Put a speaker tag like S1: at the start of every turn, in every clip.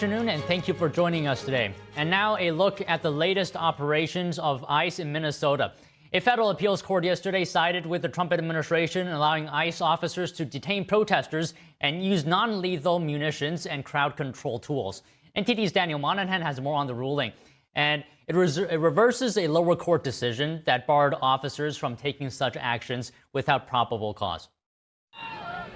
S1: afternoon, and thank you for joining us today. And now a look at the latest operations of ICE in Minnesota. A federal appeals court yesterday sided with the Trump administration, allowing ICE officers to detain protesters and use non-lethal munitions and crowd control tools. NTD's Daniel Monahan has more on the ruling. And it reverses a lower court decision that barred officers from taking such actions without probable cause.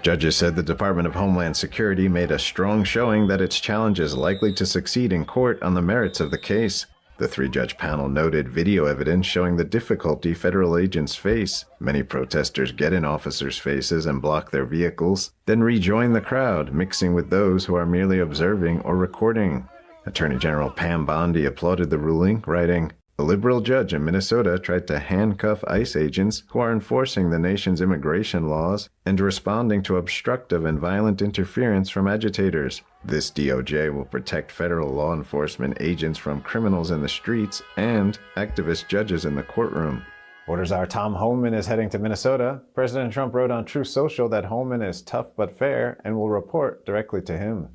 S2: Judges said the Department of Homeland Security made a strong showing that its challenge is likely to succeed in court on the merits of the case. The three-judge panel noted video evidence showing the difficulty federal agents face. Many protesters get in officers' faces and block their vehicles, then rejoin the crowd, mixing with those who are merely observing or recording. Attorney General Pam Bondi applauded the ruling, writing, "A liberal judge in Minnesota tried to handcuff ICE agents who are enforcing the nation's immigration laws and responding to obstructive and violent interference from agitators. This DOJ will protect federal law enforcement agents from criminals in the streets and activist judges in the courtroom." Orders Our Tom Homan is heading to Minnesota. President Trump wrote on Truth Social that Homan is tough but fair and will report directly to him.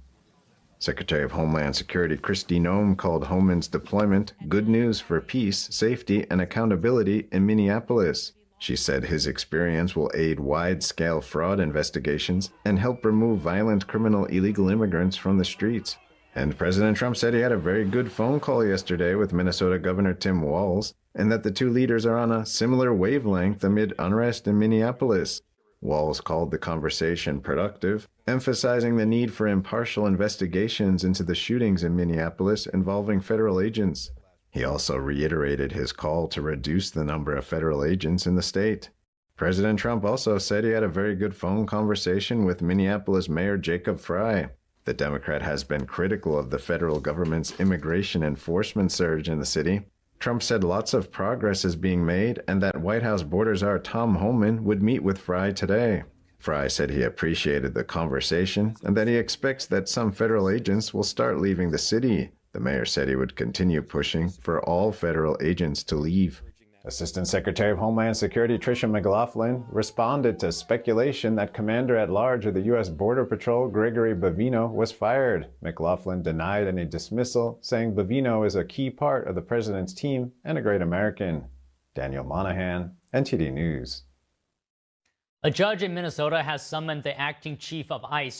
S2: Secretary of Homeland Security Kristi Noem called Homan's deployment good news for peace, safety, and accountability in Minneapolis. She said his experience will aid wide-scale fraud investigations and help remove violent criminal illegal immigrants from the streets. And President Trump said he had a very good phone call yesterday with Minnesota Governor Tim Walz, and that the two leaders are on a similar wavelength amid unrest in Minneapolis. Walz called the conversation productive, emphasizing the need for impartial investigations into the shootings in Minneapolis involving federal agents. He also reiterated his call to reduce the number of federal agents in the state. President Trump also said he had a very good phone conversation with Minneapolis Mayor Jacob Frey. The Democrat has been critical of the federal government's immigration enforcement surge in the city. Trump said lots of progress is being made and that White House border czar Tom Homan would meet with Frey today. Frey said he appreciated the conversation and that he expects that some federal agents will start leaving the city. The mayor said he would continue pushing for all federal agents to leave. Assistant Secretary of Homeland Security Tricia McLaughlin responded to speculation that Commander-at-Large of the U.S. Border Patrol Gregory Bavino was fired. McLaughlin denied any dismissal, saying Bavino is a key part of the president's team and a great American. Daniel Monahan, NTD News.
S1: A judge in Minnesota has summoned the acting chief of ICE,